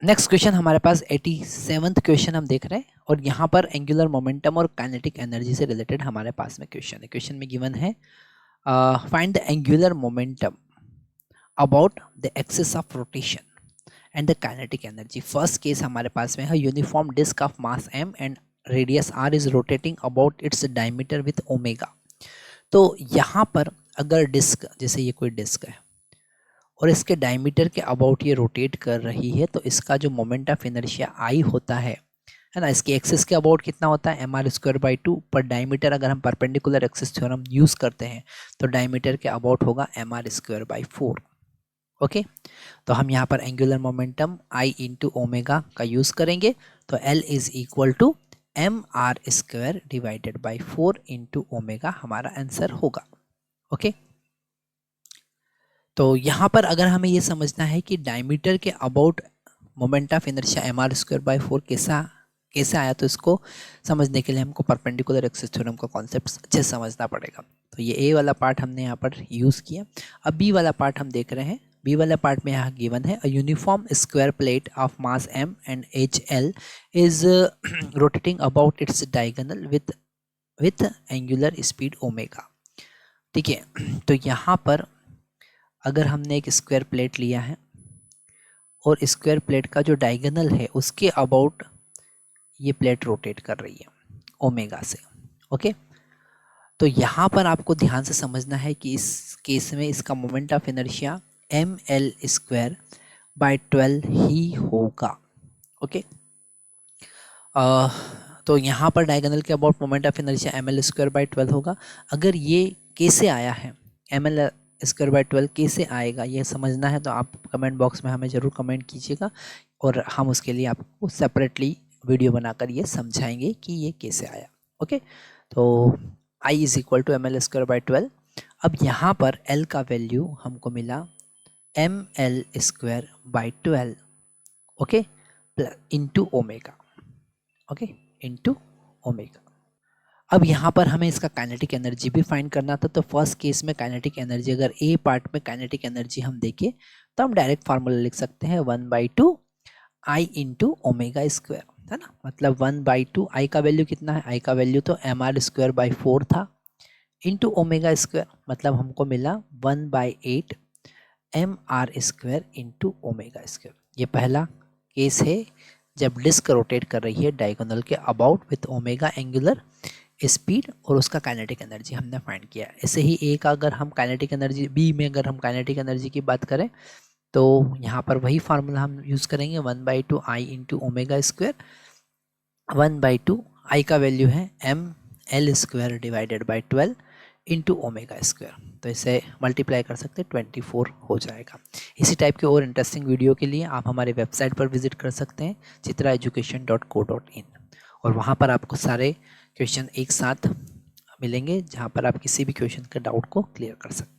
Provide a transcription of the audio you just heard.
Next question हमारे पास 87th question हम देख रहे हैं और यहाँ पर एंगुलर मोमेंटम और काइनेटिक एनर्जी से रिलेटेड हमारे पास में क्वेश्चन है। क्वेश्चन में गिवन है find the angular momentum about the axis of rotation and the kinetic energy. First case हमारे पास में है uniform disc of mass m and radius r is rotating about its diameter with omega. तो यहाँ पर अगर disc, जैसे ये कोई डिस्क है और इसके डायमीटर के अबाउट ये रोटेट कर रही है, तो इसका जो मोमेंट ऑफ इनर्शिया आई होता है ना, इसके एक्सिस के अबाउट कितना होता है mr²/2 पर डायमीटर। अगर हम परपेंडिकुलर एक्सिस थ्योरम यूज करते हैं तो डायमीटर के अबाउट होगा mr²/4। ओके, तो हम यहाँ पर angular momentum I into omega का यूज करेंगे, तो L is equal to mr²/4 into omega हमारा आंसर होगा। ओके, तो यहाँ पर अगर हमें ये समझना है कि डायमीटर के about moment of inertia mr²/4 कैसे आया, तो इसको समझने के लिए हमको परपेंडिकुलर एक्सिस थ्योरम का कॉन्सेप्ट अच्छे से समझना पड़ेगा। तो ये ए वाला पार्ट हमने यहाँ पर यूज़ किया। अब बी वाला पार्ट हम देख रहे हैं। बी वाला पार्ट में यहाँ गिवन है a uniform square plate of mass m and H L is rotating about its diagonal with angular speed omega. ठीक है, तो यहाँ पर अगर हमने एक स्क्वायर प्लेट लिया है और स्क्वायर प्लेट का जो डायगोनल है उसके अबाउट ये प्लेट रोटेट कर रही है ओमेगा से। ओके, तो यहाँ पर आपको ध्यान से समझना है कि इस केस में इसका मोमेंट ऑफ इनर्शिया ml²/12 ही होगा। ओके, तो यहाँ पर डायगोनल के about moment of inertia ml²/12 होगा। अगर ये कैसे आया है, ml²/12 कैसे आएगा ये समझना है तो आप कमेंट बॉक्स में हमें ज़रूर कमेंट कीजिएगा और हम उसके लिए आपको सेपरेटली वीडियो बनाकर ये समझाएंगे कि ये कैसे आया। ओके, तो I is equal to ml²/12। अब यहाँ पर L का वैल्यू हमको मिला ml²/12 okay into omega. Okay, into omega. अब यहाँ पर हमें इसका काइनेटिक एनर्जी भी फाइंड करना था। तो फर्स्ट केस में काइनेटिक एनर्जी, अगर ए पार्ट में काइनेटिक एनर्जी हम देखें तो हम डायरेक्ट फार्मूला लिख सकते हैं 1/2 I इंटू ओमेगा स्क्वायर, है ना। मतलब 1/2 I का वैल्यू कितना है, I का वैल्यू तो mr²/4 था इंटू ओमेगा स्क्वायर, मतलब हमको मिला 1/8 mr² इंटू ओमेगा स्क्वायर। ये पहला केस है जब डिस्क रोटेट कर रही है डायगोनल के about with omega angular speed और उसका काइनेटिक एनर्जी हमने फाइंड किया। ऐसे ही ए का अगर हम काइनेटिक एनर्जी, बी में अगर हम काइनेटिक एनर्जी की बात करें तो यहाँ पर वही फार्मूला हम यूज़ करेंगे 1/2 I into omega square. 1/2 I का वैल्यू है ml²/12 इंटू ओमेगा स्क्वायर, तो इसे मल्टीप्लाई कर सकते हैं 24 हो जाएगा। इसी टाइप के और इंटरेस्टिंग वीडियो के लिए आप हमारे वेबसाइट पर विजिट कर सकते हैं chitraeducation.co.in और वहाँ पर आपको सारे क्वेश्चन एक साथ मिलेंगे जहाँ पर आप किसी भी क्वेश्चन के डाउट को क्लियर कर सकते हैं।